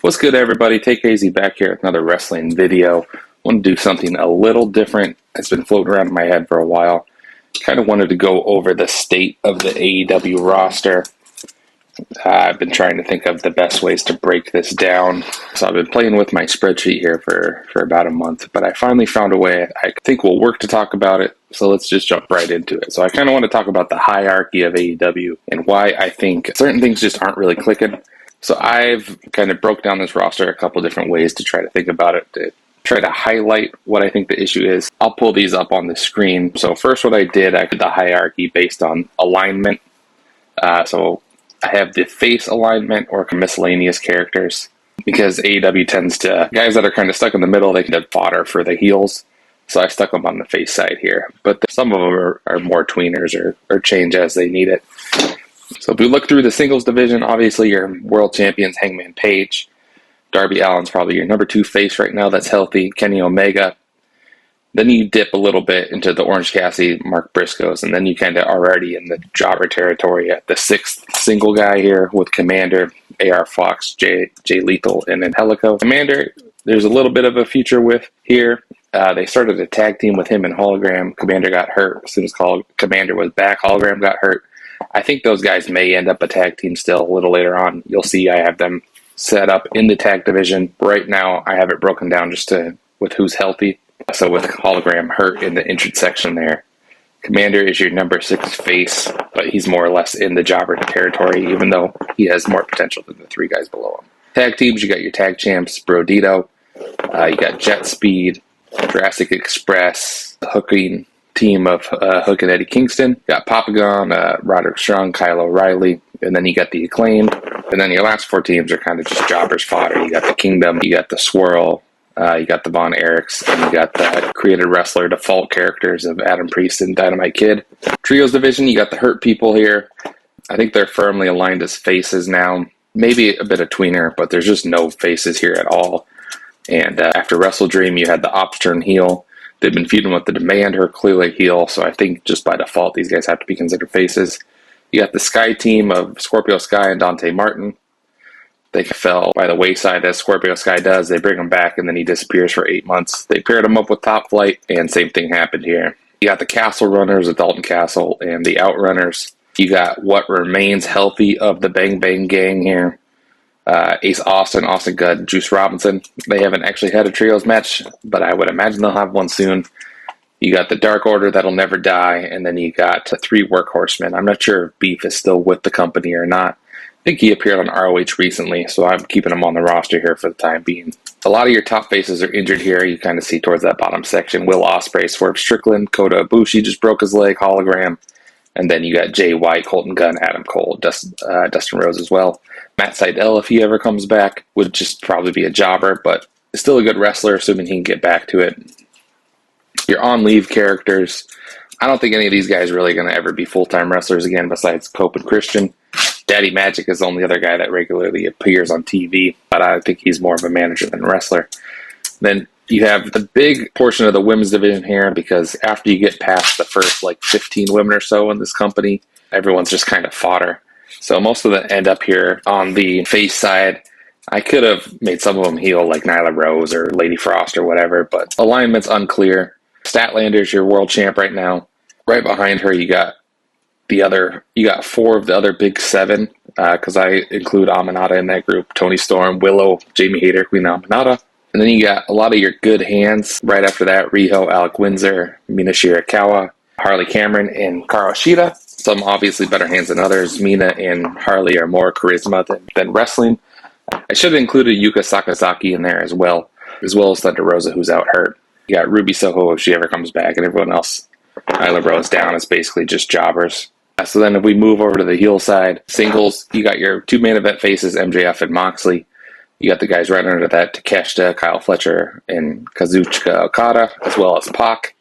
What's good, everybody? Take Easy back here with another wrestling video. I want to do something a little different. It's been floating around in my head for a while. Kind of wanted to go over the state of the AEW roster. I've been trying to think of the best ways to break this down. So I've been playing with my spreadsheet here for about a month, but I finally found a way I think will work to talk about it. So let's just jump right into it. So I kind of want to talk about the hierarchy of AEW and why I think certain things just aren't really clicking. So I've kind of broke down this roster a couple different ways to try to think about it, to try to highlight what I think the issue is. I'll pull these up on the screen. So first what I did the hierarchy based on alignment. So I have the face alignment or miscellaneous characters because AEW tends to, guys that are kind of stuck in the middle, they can have fodder for the heels. So I stuck them on the face side here. But some of them are more tweeners or change as they need it. So if we look through the singles division, obviously your world champions, Hangman Page. Darby Allin's probably your number 2 face right now that's healthy. Kenny Omega. Then you dip a little bit into the Orange Cassidy, Mark Briscoes, and then you kind of already in the jobber territory at the 6th single guy here with Commander, AR Fox, Jay Lethal, and Angelico. Commander, there's a little bit of a future with here. They started a tag team with him and Hologram. Commander got hurt. As soon as Commander was back, Hologram got hurt. I think those guys may end up a tag team still a little later on. You'll see I have them set up in the tag division. Right now, I have it broken down just with who's healthy. So with Hologram hurt in the entrance section there. Commander is your number 6 face, but he's more or less in the jobber territory, even though he has more potential than the 3 guys below him. Tag teams, you got your tag champs, Brodito. You got Jet Speed, Jurassic Express, the hooking team of Hook and Eddie Kingston. You got Papagon, Roderick Strong, Kyle O'Reilly, and then you got the Acclaimed. And then your last 4 teams are kind of just jobbers fodder. You got the Kingdom, you got the Swirl, you got the Von Erichs, and you got the created wrestler default characters of Adam Priest and Dynamite Kid. Trios division, you got the Hurt People here. I think they're firmly aligned as faces now. Maybe a bit of tweener, but there's just no faces here at all. And after Wrestle Dream, you had the Ops turn heel. They've been feuding with the Demand, her clearly heel, so I think just by default these guys have to be considered faces. You got the Sky team of Scorpio Sky and Dante Martin. They fell by the wayside as Scorpio Sky does. They bring him back and then he disappears for 8 months. They paired him up with Top Flight and same thing happened here. You got the Castle Runners of Dalton Castle and the Outrunners. You got what remains healthy of the Bang Bang Gang here. Ace Austin, Austin Gudd, Juice Robinson. They haven't actually had a trios match, but I would imagine they'll have one soon. You got the Dark Order that'll never die, and then you got 3 workhorsemen. I'm not sure if Beef is still with the company or not. I think he appeared on ROH recently, so I'm keeping him on the roster here for the time being. A lot of your top faces are injured here. You kind of see towards that bottom section. Will Ospreay, Swerve Strickland, Kota Ibushi just broke his leg, Hologram. And then you got Jay White, Colton Gunn, Adam Cole, Dustin Rose as well. Matt Sydal, if he ever comes back, would just probably be a jobber, but still a good wrestler, assuming he can get back to it. Your on-leave characters, I don't think any of these guys are really going to ever be full-time wrestlers again besides Cope and Christian. Daddy Magic is the only other guy that regularly appears on TV, but I think he's more of a manager than a wrestler. Then you have the big portion of the women's division here because after you get past the first 15 women or so in this company, everyone's just kind of fodder. So most of them end up here on the face side. I could have made some of them heel like Nyla Rose or Lady Frost or whatever, but alignment's unclear. Statlander's your world champ right now. Right behind her, you got 4 of the other big 7, because I include Aminata in that group. Tony Storm, Willow, Jamie Hayter, Queen Aminata. And then you got a lot of your good hands right after that. Riho, Alec Windsor, Mina Shirakawa, Harley Cameron, and Karo Shida. Some obviously better hands than others. Mina and Harley are more charisma than wrestling. I should have included Yuka Sakazaki in there as well as Thunder Rosa, who's out hurt. You got Ruby Soho if she ever comes back, and everyone else. Nyla Rose down is basically just jobbers. So then if we move over to the heel side, singles, you got your 2 main event faces, MJF and Moxley. You got the guys right under that, Takeshita, Kyle Fletcher, and Kazuchika Okada, as well as Pac.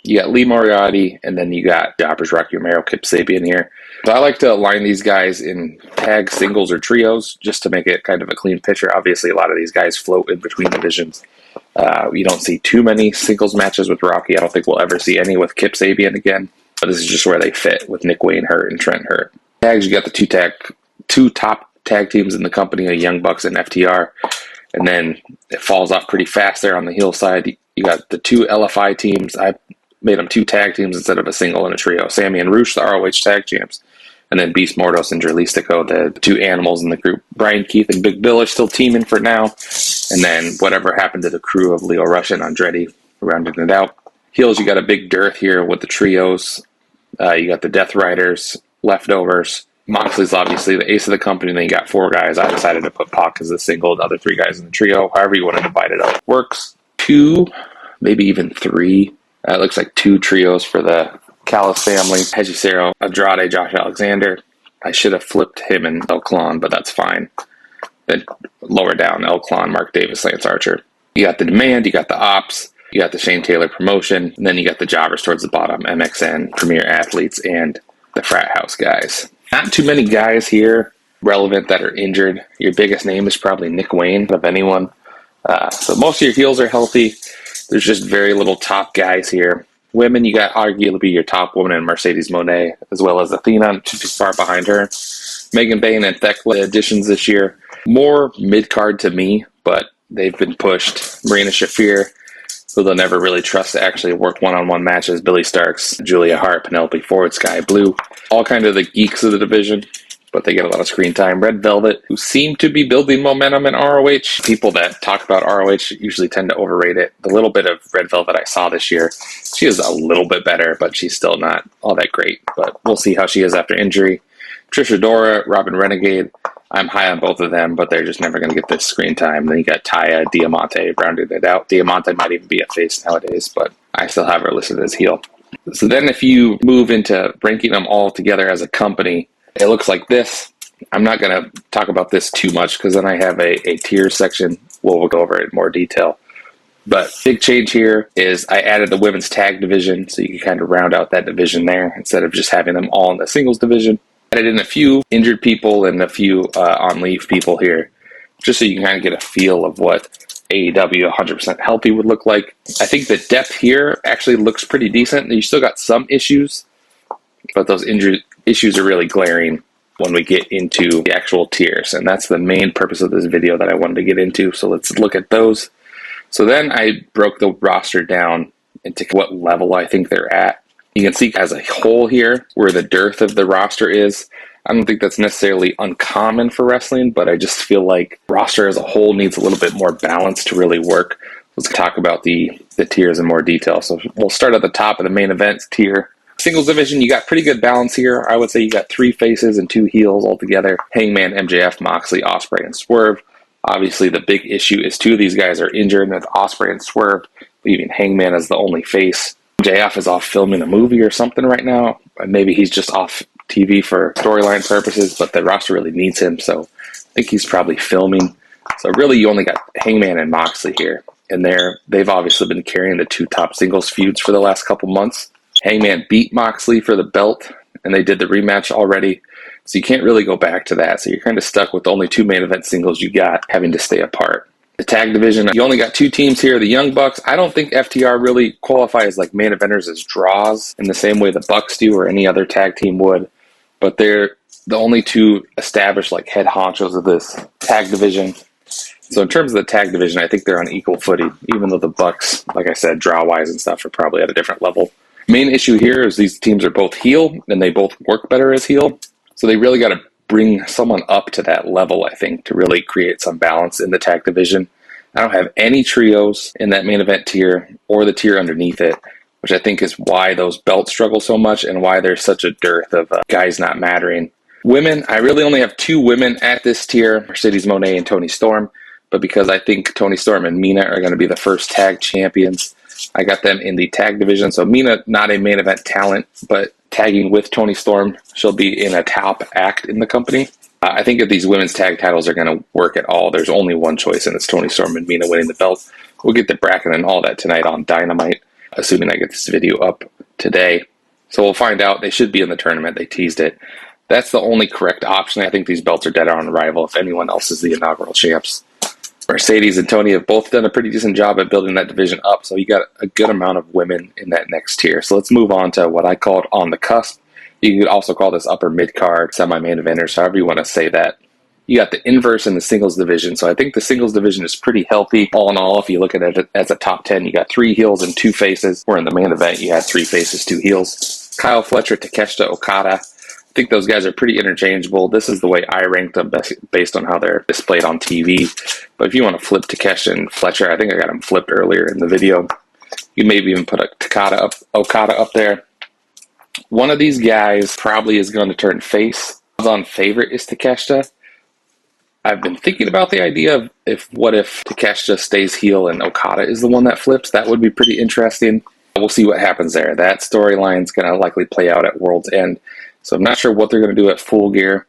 You got Lee Moriarty, and then you got jobbers Rocky Romero, Kip Sabian here. So I like to align these guys in tag singles or trios just to make it kind of a clean picture. Obviously, a lot of these guys float in between divisions. You don't see too many singles matches with Rocky. I don't think we'll ever see any with Kip Sabian again. But this is just where they fit with Nick Wayne hurt and Trent hurt. Tags, you got the two top tag teams in the company, Young Bucks and FTR. And then it falls off pretty fast there on the heel side. You got the 2 LFI teams. I made them 2 tag teams instead of a single and a trio. Sammy and Roosh, the ROH tag champs. And then Beast Mordos and Dralistico, the 2 animals in the group. Brian Keith and Big Bill are still teaming for now. And then whatever happened to the crew of Leo Rush and Andretti, rounding it out. Heels, you got a big dearth here with the trios. You got the Death Riders, Leftovers. Moxley's obviously the ace of the company. Then you got 4 guys. I decided to put Pac as a single, the other 3 guys in the trio. However you want to divide it up. Works. 2, maybe even 3. It looks like 2 trios for the Callis family. Hejicero, Andrade, Josh Alexander. I should have flipped him and El Clon, but that's fine. Then lower down, El Clon, Mark Davis, Lance Archer. You got the Demand, you got the Ops, you got the Shane Taylor promotion, and then you got the jobbers towards the bottom, MXN, Premier Athletes, and the Frat House guys. Not too many guys here relevant that are injured. Your biggest name is probably Nick Wayne, of anyone. So most of your heels are healthy. There's just very little top guys here. Women, you got arguably your top woman in Mercedes Moné, as well as Athena, not too far behind her. Megan Bayne and Thekla additions this year. More mid-card to me, but they've been pushed. Marina Shafir, who they'll never really trust to actually work one-on-one matches. Billy Starks, Julia Hart, Penelope Ford, Sky Blue. All kind of the geeks of the division, but they get a lot of screen time. Red Velvet, who seem to be building momentum in ROH. People that talk about ROH usually tend to overrate it. The little bit of Red Velvet I saw this year, she is a little bit better, but she's still not all that great. But we'll see how she is after injury. Trisha Dora, Robin Renegade, I'm high on both of them, but they're just never going to get this screen time. Then you got Taya, Diamante, rounded it out. Diamante might even be a face nowadays, but I still have her listed as heel. So then if you move into ranking them all together as a company, it looks like this. I'm not going to talk about this too much because then I have a tier section. We'll go over it in more detail. But big change here is I added the women's tag division, so you can kind of round out that division there instead of just having them all in the singles division. Added in a few injured people and a few on leave people here, just so you can kind of get a feel of what AEW 100% healthy would look like. I think the depth here actually looks pretty decent. You still got some issues, but those injury issues are really glaring when we get into the actual tiers, and that's the main purpose of this video that I wanted to get into. So let's look at those. So then I broke the roster down into what level I think they're at. You can see as a whole here where the dearth of the roster is. I don't think that's necessarily uncommon for wrestling, but I just feel like roster as a whole needs a little bit more balance to really work. Let's talk about the tiers in more detail. So we'll start at the top of the main event tier. Singles division, you got pretty good balance here. I would say you got 3 faces and 2 heels altogether. Hangman, MJF, Moxley, Ospreay, and Swerve. Obviously, the big issue is 2 of these guys are injured, and it's Ospreay and Swerve, leaving Hangman as the only face. MJF is off filming a movie or something right now. Maybe he's just off TV for storyline purposes, but the roster really needs him, so I think he's probably filming. So really, you only got Hangman and Moxley here, and they've obviously been carrying the 2 top singles feuds for the last couple months. Hangman beat Moxley for the belt, and they did the rematch already, so you can't really go back to that. So you're kind of stuck with the only 2 main event singles you got, having to stay apart. The tag division, you only got 2 teams here. The Young Bucks, I don't think FTR really qualify as like main eventers as draws in the same way the Bucks do or any other tag team would, but they're the only 2 established like head honchos of this tag division. So in terms of the tag division, I think they're on equal footing, even though the Bucks, like I said, draw-wise and stuff, are probably at a different level. Main issue here is these teams are both heel, and they both work better as heel. So they really got to bring someone up to that level, I think, to really create some balance in the tag division. I don't have any trios in that main event tier or the tier underneath it, which I think is why those belts struggle so much and why there's such a dearth of guys not mattering. Women, I really only have 2 women at this tier, Mercedes Moné and Toni Storm, but because I think Toni Storm and Mina are going to be the first tag champions, I got them in the tag division. So Mina, not a main event talent, but tagging with Toni Storm, she'll be in a top act in the company. I think if these women's tag titles are going to work at all, there's only one choice, and it's Toni Storm and Mina winning the belt. We'll get the bracket and all that tonight on Dynamite, assuming I get this video up today. So we'll find out. They should be in the tournament. They teased it. That's the only correct option. I think these belts are dead on arrival if anyone else is the inaugural champs. Mercedes and Toni have both done a pretty decent job at building that division up, so you got a good amount of women in that next tier. So let's move on to what I called on the cusp. You could also call this upper mid-card, semi-main eventers, however you want to say that. You got the inverse in the singles division. So I think the singles division is pretty healthy. All in all, if you look at it as a top 10, you got 3 heels and 2 faces. Where in the main event, you had 3 faces, 2 heels. Kyle Fletcher, Takeshita Okada. I think those guys are pretty interchangeable. This is the way I ranked them based on how they're displayed on TV. But if you want to flip Takeshita and Fletcher, I think I got them flipped earlier in the video. You maybe even put a Okada up there. One of these guys probably is going to turn face. On favorite is Takeshita. I've been thinking about the idea of what if Takeshita stays heel and Okada is the one that flips. That would be pretty interesting. We'll see what happens there. That storyline's going to likely play out at World's End. So I'm not sure what they're going to do at Full Gear.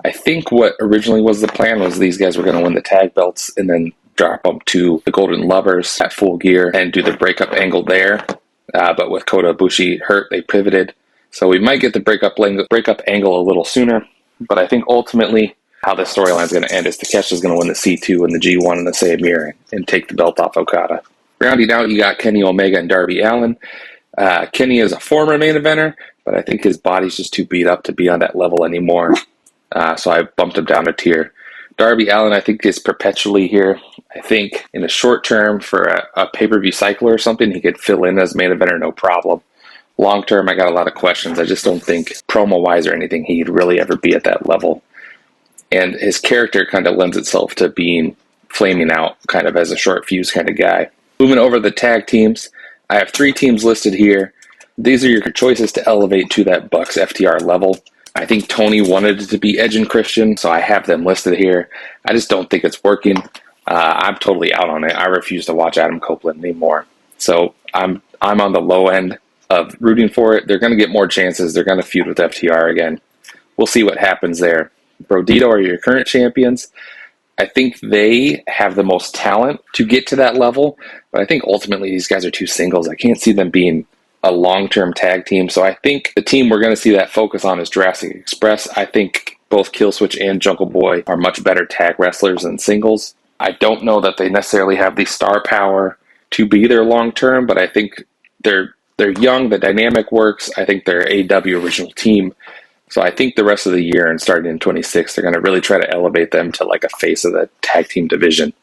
I think what originally was the plan was these guys were going to win the tag belts and then drop them to the Golden Lovers at Full Gear and do the breakup angle there. But with Kota Ibushi hurt, they pivoted. So we might get the breakup angle a little sooner. But I think ultimately how this storyline is going to end is Takeshi's going to win the C2 and the G1 in the same year and take the belt off Okada. Rounding out, you got Kenny Omega and Darby Allin. Kenny is a former main eventer, but I think his body's just too beat up to be on that level anymore. So I bumped him down a tier. Darby Allin, I think, is perpetually here. I think in the short term for a pay-per-view cycle or something, he could fill in as main eventer, no problem. Long term, I got a lot of questions. I just don't think promo-wise or anything he'd really ever be at that level. And his character kind of lends itself to being flaming out kind of as a short fuse kind of guy. Moving over to the tag teams, I have 3 teams listed here. These are your choices to elevate to that Bucks FTR level. I think Tony wanted it to be Edge and Christian, so I have them listed here. I just don't think it's working. I'm totally out on it. I refuse to watch Adam Copeland anymore. So I'm on the low end of rooting for it. They're going to get more chances. They're going to feud with FTR again. We'll see what happens there. Brodito are your current champions. I think they have the most talent to get to that level, but I think ultimately these guys are 2 singles. I can't see them being a long-term tag team, so I think the team we're going to see that focus on is Jurassic Express. I think both Killswitch and Jungle Boy are much better tag wrestlers than singles. I don't know that they necessarily have the star power to be there long-term, but I think they're young, the dynamic works. I think they're AEW original team. So I think the rest of the year and starting in 26, they're going to really try to elevate them to like a face of the tag team division.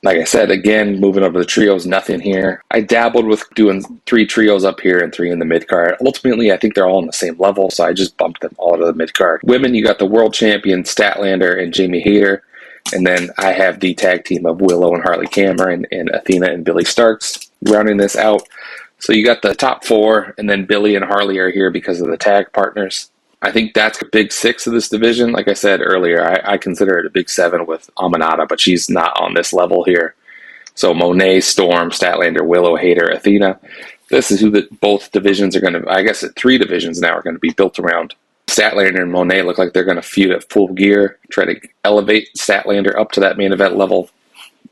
Like I said, again, moving over the trios, nothing here. I dabbled with doing 3 trios up here and 3 in the mid-card. Ultimately, I think they're all on the same level, so I just bumped them all to the mid-card. Women, you got the world champion Statlander and Jamie Hayter. And then I have the tag team of Willow and Harley Cameron and Athena and Billy Starks rounding this out. So you got the top 4, and then Billy and Harley are here because of the tag partners. I think that's a big 6 of this division. Like I said earlier, I consider it a big 7 with Aminata, but she's not on this level here. So Monet, Storm, Statlander, Willow, Hayter, Athena. This is who both divisions are going to, I guess 3 divisions now are going to be built around. Statlander and Monet look like they're going to feud at Full Gear, try to elevate Statlander up to that main event level.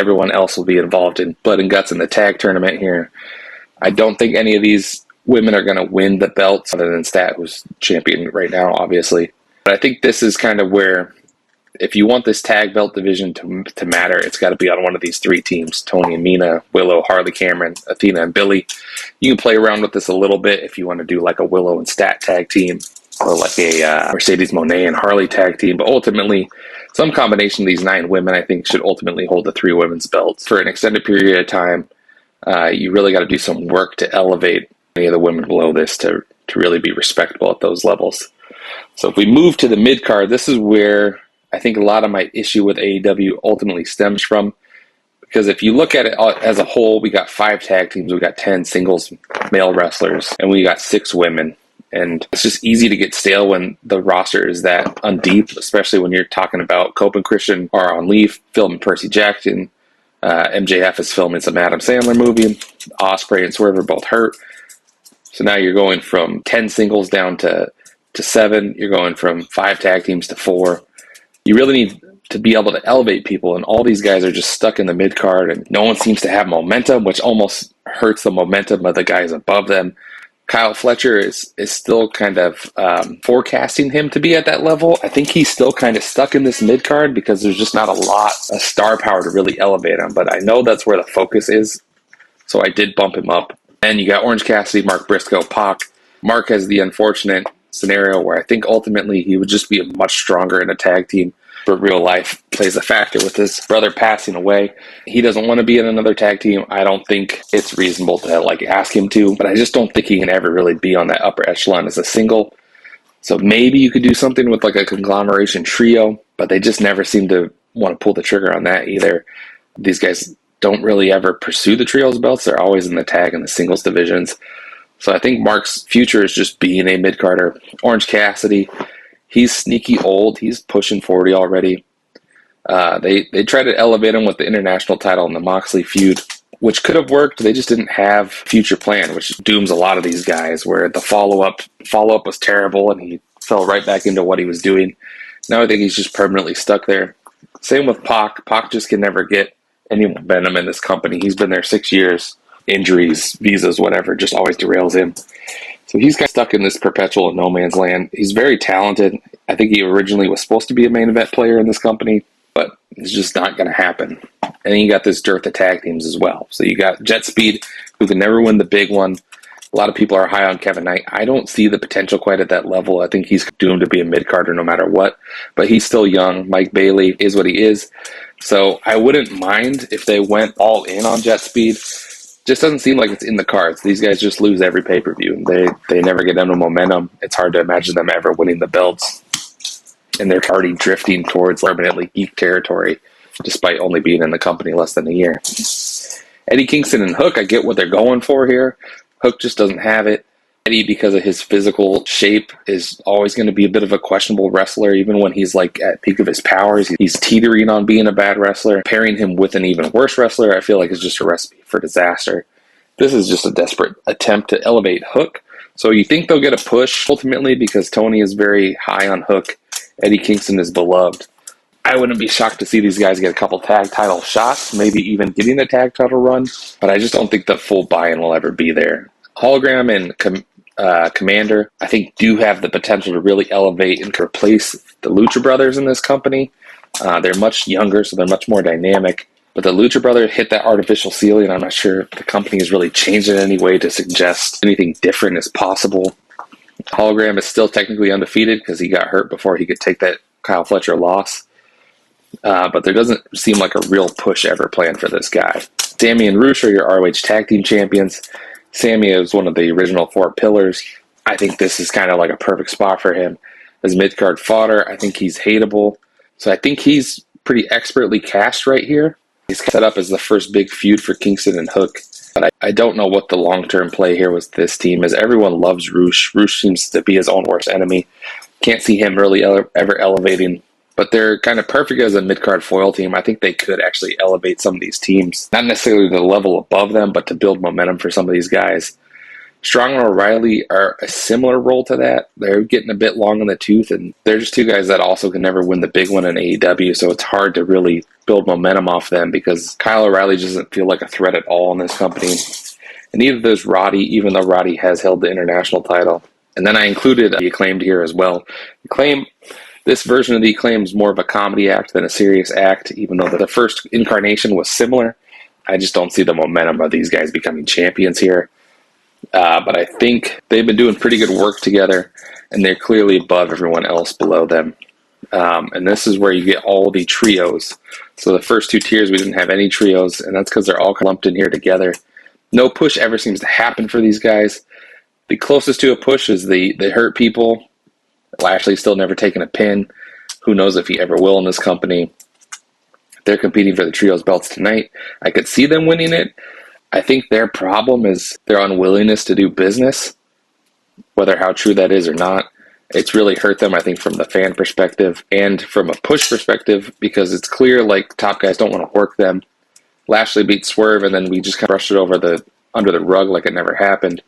Everyone else will be involved in blood and guts in the tag tournament here. I don't think any of these women are going to win the belts other than Stat, who's champion right now, obviously. But I think this is kind of where, if you want this tag belt division to matter, it's got to be on one of these 3 teams, Tony and Mina, Willow, Harley Cameron, Athena, and Billy. You can play around with this a little bit if you want to do like a Willow and Stat tag team or like a Mercedes Monet and Harley tag team. But ultimately, some combination of these 9 women, I think, should ultimately hold the 3 women's belts for an extended period of time. You really got to do some work to elevate any of the women below this to really be respectable at those levels. So if we move to the mid-card, this is where I think a lot of my issue with AEW ultimately stems from. Because if you look at it as a whole, we got 5 tag teams, we got 10 singles male wrestlers, and we got 6 women. And it's just easy to get stale when the roster is that undeep, especially when you're talking about Cope and Christian are on leave, filming Percy Jackson. MJF is filming some Adam Sandler movie. Ospreay and Swerve are both hurt. So now you're going from 10 singles down to 7. You're going from 5 tag teams to 4. You really need to be able to elevate people, and all these guys are just stuck in the mid-card, and no one seems to have momentum, which almost hurts the momentum of the guys above them. Kyle Fletcher is still kind of forecasting him to be at that level. I think he's still kind of stuck in this mid-card because there's just not a lot of star power to really elevate him, but I know that's where the focus is, so I did bump him up. And you got Orange Cassidy, Mark Briscoe, Pac. Mark has the unfortunate scenario where I think ultimately he would just be much stronger in a tag team. but real life plays a factor with his brother passing away. He doesn't want to be in another tag team. I don't think it's reasonable to ask him to, but I just don't think he can ever really be on that upper echelon as a single. So maybe you could do something with a conglomeration trio, but they just never seem to want to pull the trigger on that either. These guys don't really ever pursue the trios belts. They're always in the tag and the singles divisions. So I think Mark's future is just being a mid-carder. Orange Cassidy, he's sneaky old. He's pushing 40 already. They tried to elevate him with the international title in the Moxley feud, which could have worked. They just didn't have future plan, which dooms a lot of these guys, where the follow-up was terrible and he fell right back into what he was doing. Now I think he's just permanently stuck there. Same with Pac. Pac just can never get any momentum in this company. He's been there 6 years. Injuries, visas, whatever, just always derails him. So he's kind of stuck in this perpetual no man's land. He's very talented. I think he originally was supposed to be a main event player in this company, but it's just not going to happen. And then you got this dearth of tag teams as well. So you got Jet Speed, who can never win the big one. A lot of people are high on Kevin Knight. I don't see the potential quite at that level. I think he's doomed to be a mid-carder no matter what, but he's still young. Mike Bailey is what he is. So I wouldn't mind if they went all in on Jet Speed. Just doesn't seem like it's in the cards. These guys just lose every pay-per-view. They never get any momentum. It's hard to imagine them ever winning the belts. And they're already drifting towards permanently geek territory, despite only being in the company less than a year. Eddie Kingston and Hook, I get what they're going for here. Hook just doesn't have it. Eddie, because of his physical shape, is always going to be a bit of a questionable wrestler, even when he's at peak of his powers. He's teetering on being a bad wrestler. Pairing him with an even worse wrestler, I feel like is just a recipe for disaster. This is just a desperate attempt to elevate Hook. So you think they'll get a push ultimately because Tony is very high on Hook. Eddie Kingston is beloved. I wouldn't be shocked to see these guys get a couple tag title shots, maybe even getting a tag title run, but I just don't think the full buy-in will ever be there. Hologram and Commander, I think, do have the potential to really elevate and replace the Lucha Brothers in this company. They're much younger, so they're much more dynamic. But the Lucha Brothers hit that artificial ceiling. I'm not sure if the company has really changed in any way to suggest anything different is possible. Hologram is still technically undefeated because he got hurt before he could take that Kyle Fletcher loss. But there doesn't seem like a real push ever planned for this guy. Sammy and Rush are your ROH Tag Team Champions. Sammy is one of the original 4 pillars. I think this is kind of like a perfect spot for him. As mid-card fodder, I think he's hateable. So I think he's pretty expertly cast right here. He's set up as the first big feud for Kingston and Hook. But I don't know what the long-term play here with this team is. Everyone loves Rush. Rush seems to be his own worst enemy. Can't see him really ever elevating. But they're kind of perfect as a mid-card foil team. I think they could actually elevate some of these teams. Not necessarily to the level above them, but to build momentum for some of these guys. Strong and O'Reilly are a similar role to that. They're getting a bit long in the tooth, and they're just 2 guys that also can never win the big one in AEW, so it's hard to really build momentum off them because Kyle O'Reilly doesn't feel like a threat at all in this company. And neither does Roddy, even though Roddy has held the international title. And then I included the Acclaimed here as well. This version of the Acclaim is more of a comedy act than a serious act, even though the first incarnation was similar. I just don't see the momentum of these guys becoming champions here. But I think they've been doing pretty good work together, and they're clearly above everyone else below them. And this is where you get all the trios. So the first 2 tiers, we didn't have any trios, and that's because they're all lumped in here together. No push ever seems to happen for these guys. The closest to a push is the Hurt People. Lashley's still never taken a pin. Who knows if he ever will in this company. They're competing for the trios belts tonight. I could see them winning it. I think their problem is their unwillingness to do business, whether how true that is or not. It's really hurt them, I think, from the fan perspective and from a push perspective, because it's clear top guys don't want to work them. Lashley beat Swerve, and then we just kind of brushed it under the rug like it never happened.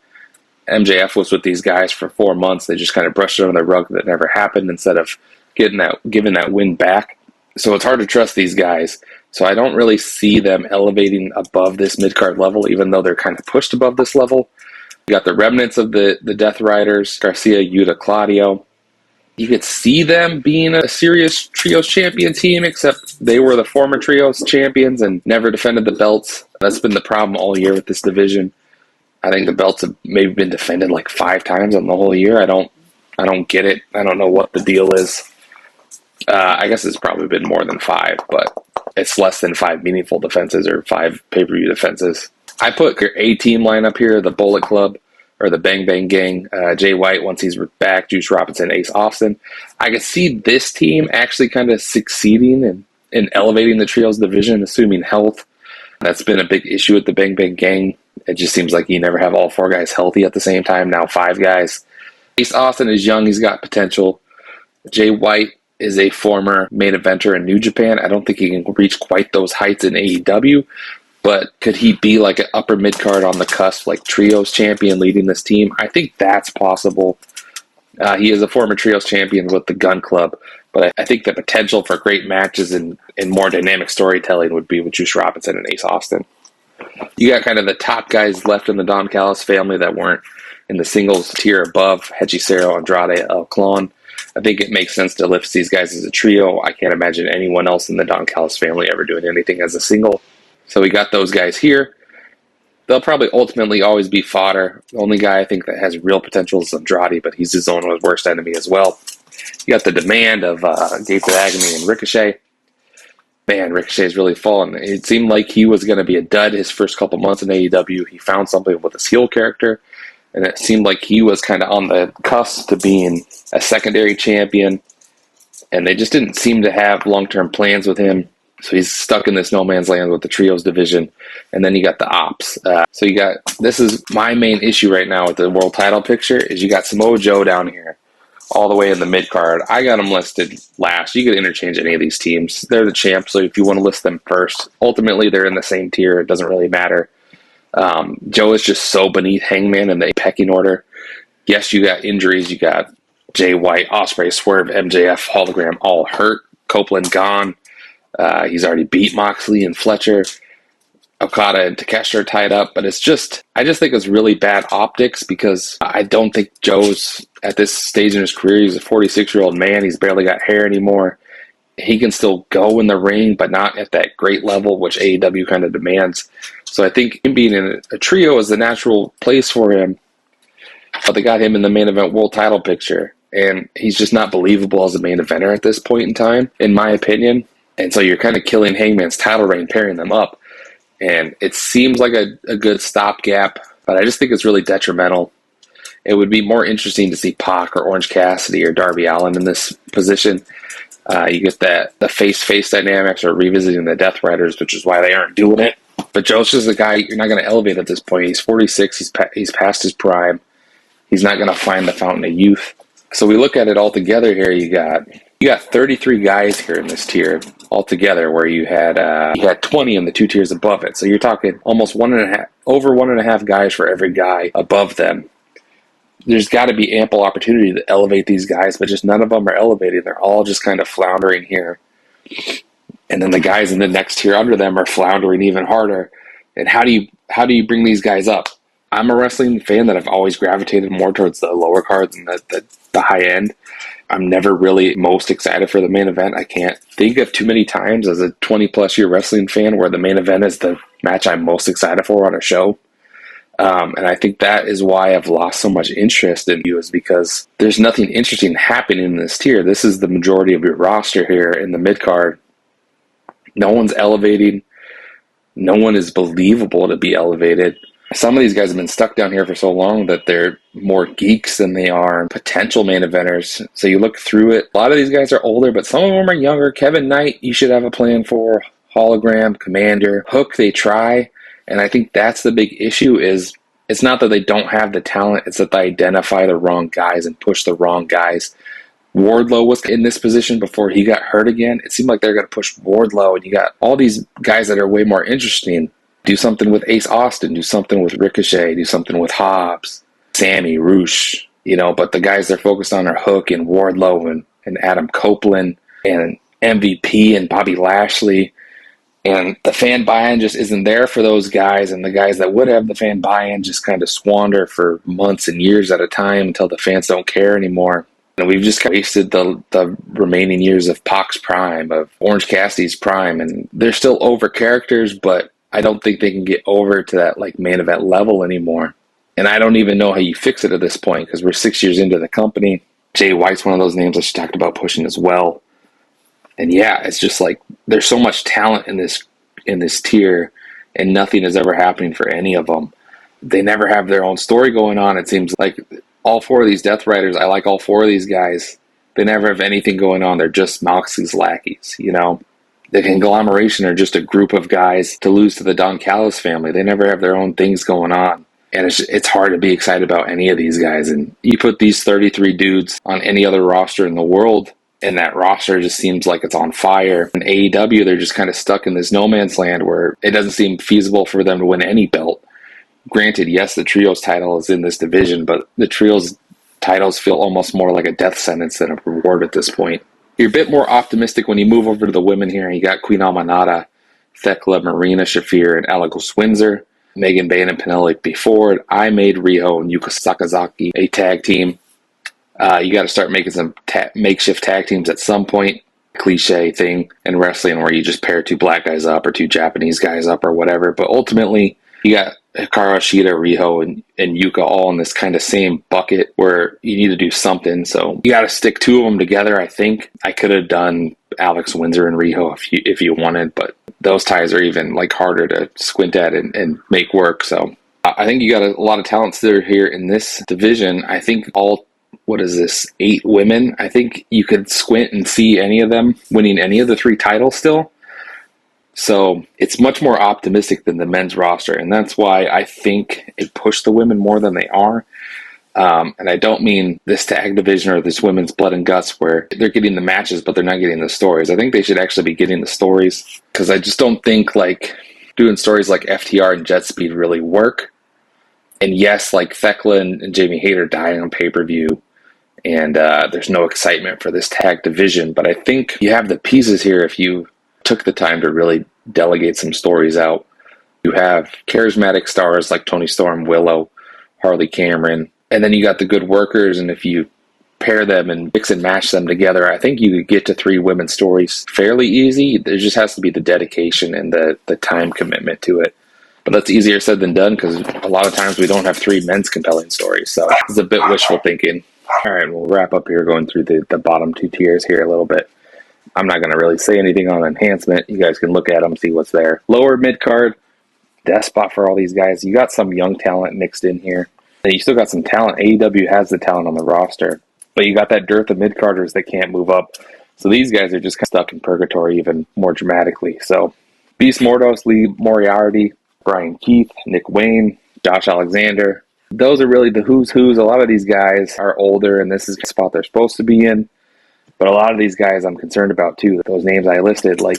MJF was with these guys for 4 months. They just kind of brushed it under the rug that never happened instead of giving that win back. So it's hard to trust these guys. So I don't really see them elevating above this mid-card level, even though they're kind of pushed above this level. You got the remnants of the Death Riders, Garcia, Yuta, Claudio. You could see them being a serious Trios champion team, except they were the former Trios champions and never defended the belts. That's been the problem all year with this division. I think the belts have maybe been defended 5 times on the whole year. I don't get it. I don't know what the deal is. I guess it's probably been more than 5, but it's less than 5 meaningful defenses or 5 pay-per-view defenses. I put your A-team lineup here, the Bullet Club or the Bang Bang Gang, Jay White once he's back, Juice Robinson, Ace Austin. I could see this team actually kind of succeeding and elevating the trios division, assuming health. That's been a big issue with the Bang Bang Gang. It just seems like you never have all 4 guys healthy at the same time. Now 5 guys. Ace Austin is young. He's got potential. Jay White is a former main eventer in New Japan. I don't think he can reach quite those heights in AEW, but could he be like an upper mid-card on the cusp, like Trios champion leading this team? I think that's possible. He is a former Trios champion with the Gun Club, but I think the potential for great matches and more dynamic storytelling would be with Juice Robinson and Ace Austin. You got kind of the top guys left in the Don Callis family that weren't in the singles tier above, Hechicero, Andrade, El Clon. I think it makes sense to lift these guys as a trio. I can't imagine anyone else in the Don Callis family ever doing anything as a single. So we got those guys here. They'll probably ultimately always be fodder. The only guy I think that has real potential is Andrade, but he's his own worst enemy as well. You got the demand of Gates of Agony and Ricochet. Man, Ricochet's really fallen. It seemed like he was going to be a dud his first couple months in AEW. He found something with his heel character, and it seemed like he was kind of on the cusp to being a secondary champion, and they just didn't seem to have long-term plans with him. So he's stuck in this no man's land with the trios division, and then you got the ops. This is my main issue right now with the world title picture, is you got Samoa Joe down here, all the way in the mid-card. I got them listed last. You could interchange any of these teams. They're the champs, so if you want to list them first, ultimately they're in the same tier. It doesn't really matter. Joe is just so beneath Hangman in the pecking order. Yes, you got injuries. You got Jay White, Ospreay, Swerve, MJF, Hologram all hurt. Copeland gone. He's already beat Moxley and Fletcher. Okada and Takeshita are tied up, but I just think it's really bad optics because I don't think Joe's at this stage in his career. He's a 46-year-old man. He's barely got hair anymore. He can still go in the ring, but not at that great level, which AEW kind of demands. So I think him being in a trio is the natural place for him, but they got him in the main event world title picture, and he's just not believable as a main eventer at this point in time, in my opinion. And so you're kind of killing Hangman's title reign, pairing them up. And it seems like a good stopgap, but I just think it's really detrimental. It would be more interesting to see Pac or Orange Cassidy or Darby Allin in this position. You get the face-face dynamics or revisiting the Death Riders, which is why they aren't doing it. But Joe's just a guy you're not going to elevate at this point. He's 46. He's past his prime. He's not going to find the fountain of youth. So we look at it all together here. You got 33 guys here in this tier altogether, where you had 20 in the 2 tiers above it. So you're talking almost over 1.5 guys for every guy above them. There's got to be ample opportunity to elevate these guys, but just none of them are elevating. They're all just kind of floundering here. And then the guys in the next tier under them are floundering even harder. And how do you bring these guys up? I'm a wrestling fan that I've always gravitated more towards the lower cards and the high end. I'm never really most excited for the main event. I can't think of too many times as a 20-plus year wrestling fan where the main event is the match I'm most excited for on a show. And I think that is why I've lost so much interest in you, is because there's nothing interesting happening in this tier. This is the majority of your roster here in the mid-card. No one's elevating. No one is believable to be elevated. Some of these guys have been stuck down here for so long that they're more geeks than they are potential main eventers. So you look through it. A lot of these guys are older, but some of them are younger. Kevin Knight, you should have a plan for. Hologram, Commander, Hook, they try. And I think that's the big issue, is it's not that they don't have the talent. It's that they identify the wrong guys and push the wrong guys. Wardlow was in this position before he got hurt again. It seemed like they're going to push Wardlow, and you got all these guys that are way more interesting. Do something with Ace Austin, do something with Ricochet, do something with Hobbs, Sammy, Roosh, but the guys they're focused on are Hook and Wardlow and Adam Copeland and MVP and Bobby Lashley. And the fan buy-in just isn't there for those guys, and the guys that would have the fan buy-in just kind of squander for months and years at a time until the fans don't care anymore. And we've just wasted the remaining years of Pac's prime, of Orange Cassidy's prime, and they're still over characters, but I don't think they can get over to that main event level anymore. And I don't even know how you fix it at this point, because we're 6 years into the company. Jay White's one of those names that she talked about pushing as well. And yeah, it's just like there's so much talent in this tier, and nothing is ever happening for any of them. They never have their own story going on. It seems like all four of these Death Riders, I like all four of these guys. They never have anything going on. They're just Moxley's lackeys, you know? The conglomeration are just a group of guys to lose to the Don Callis family. They never have their own things going on. And it's hard to be excited about any of these guys. And you put these 33 dudes on any other roster in the world, and that roster just seems like it's on fire. In AEW, they're just kind of stuck in this no man's land where it doesn't seem feasible for them to win any belt. Granted, yes, the trios title is in this division, but the trios titles feel almost more like a death sentence than a reward at this point. You're a bit more optimistic when you move over to the women here. You got Queen Amanada, Thekla, Marina Shafir, and Alagos Windsor, Megan Bayne and Penelope Ford. I made Riho and Yuka Sakazaki a tag team. You got to start making some makeshift tag teams at some point. Cliche thing in wrestling where you just pair two black guys up or two Japanese guys up or whatever. But ultimately, you got Hikaru Shida, Riho, and Yuka all in this kind of same bucket where you need to do something. So you got to stick two of them together, I think. I could have done Alex Windsor and Riho if you wanted, but those ties are even like harder to squint at and make work. So I think you got a lot of talents that are here in this division. I think all, what is this, 8 women? I think you could squint and see any of them winning any of the 3 titles still. So it's much more optimistic than the men's roster, and that's why I think it pushed the women more than they are. And I don't mean this tag division or this women's blood and guts where they're getting the matches, but they're not getting the stories. I think they should actually be getting the stories, because I just don't think like doing stories like FTR and Jet Speed really work. And yes, like Thekla and Jamie Hayter dying on pay-per-view, and there's no excitement for this tag division, but I think you have the pieces here if you took the time to really delegate some stories out. You have charismatic stars like Toni Storm, Willow, Harley Cameron, and then you got the good workers, and if you pair them and mix and match them together, I think you could get to 3 women's stories fairly easy. There just has to be the dedication and the time commitment to it. But that's easier said than done, because a lot of times we don't have 3 men's compelling stories, so it's a bit wishful thinking. All right, we'll wrap up here going through the bottom 2 tiers here a little bit. I'm not going to really say anything on enhancement. You guys can look at them, see what's there. Lower mid-card, death spot for all these guys. You got some young talent mixed in here. And you still got some talent. AEW has the talent on the roster. But you got that dearth of mid-carders that can't move up. So these guys are just kind of stuck in purgatory even more dramatically. So Beast Mordos, Lee Moriarty, Brian Keith, Nick Wayne, Josh Alexander. Those are really the who's who's. A lot of these guys are older, and this is the spot they're supposed to be in. But a lot of these guys I'm concerned about too. Those names I listed, like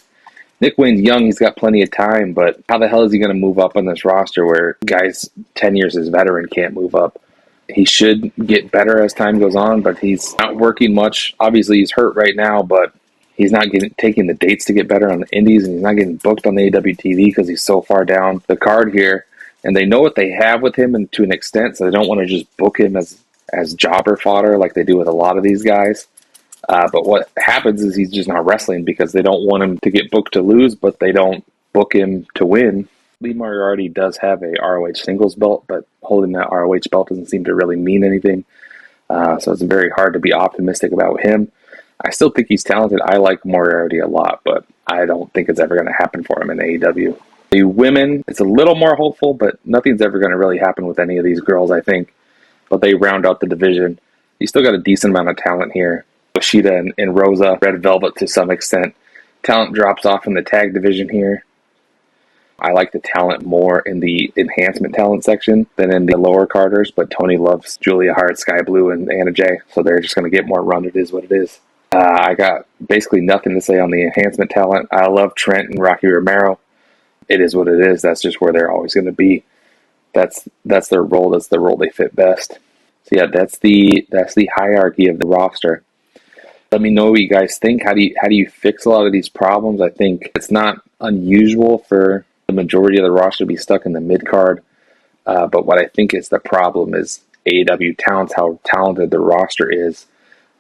Nick Wayne's young, he's got plenty of time, but how the hell is he going to move up on this roster where guys 10 years as veteran can't move up? He should get better as time goes on, but he's not working much. Obviously, he's hurt right now, but he's not taking the dates to get better on the indies, and he's not getting booked on the AEW TV because he's so far down the card here. And they know what they have with him, and to an extent, so they don't want to just book him as jobber fodder like they do with a lot of these guys. But what happens is he's just not wrestling because they don't want him to get booked to lose, but they don't book him to win. Lee Moriarty does have a ROH singles belt, but holding that ROH belt doesn't seem to really mean anything. So it's very hard to be optimistic about him. I still think he's talented. I like Moriarty a lot, but I don't think it's ever going to happen for him in AEW. The women, it's a little more hopeful, but nothing's ever going to really happen with any of these girls, I think. But they round out the division. You still got a decent amount of talent here. Yoshida and Rosa, Red Velvet to some extent. Talent drops off in the tag division here. I like the talent more in the enhancement talent section than in the lower carders, but Tony loves Julia Hart, Sky Blue, and Anna Jay, so they're just going to get more run. It is what it is. I got basically nothing to say on the enhancement talent. I love Trent and Rocky Romero. It is what it is. That's just where they're always going to be. That's their role. That's the role they fit best. So yeah, that's the hierarchy of the roster. Let me know what you guys think. How do you fix a lot of these problems? I think it's not unusual for the majority of the roster to be stuck in the mid-card. But what I think is the problem is AEW talents, how talented the roster is.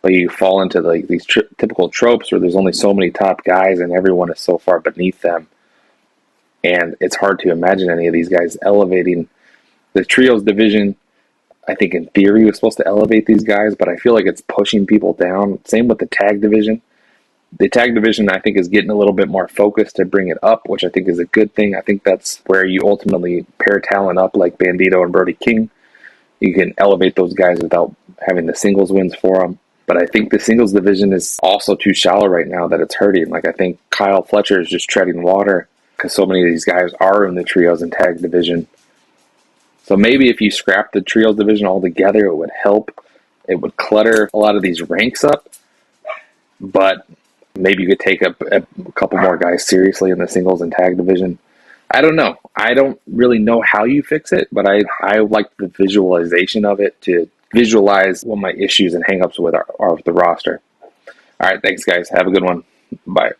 But you fall into these typical tropes where there's only so many top guys and everyone is so far beneath them. And it's hard to imagine any of these guys elevating. The trios division, I think in theory was supposed to elevate these guys, but I feel like it's pushing people down. Same with the tag division. The tag division, I think, is getting a little bit more focused to bring it up, which I think is a good thing. I think that's where you ultimately pair talent up like Bandito and Brody King. You can elevate those guys without having the singles wins for them. But I think the singles division is also too shallow right now that it's hurting. Like, I think Kyle Fletcher is just treading water because so many of these guys are in the trios and tag division. So maybe if you scrap the trios division altogether, it would help. It would clutter a lot of these ranks up. But maybe you could take a couple more guys seriously in the singles and tag division. I don't know. I don't really know how you fix it, but I like the visualization of it to visualize what my issues and hangups with are with the roster. All right, thanks, guys. Have a good one. Bye.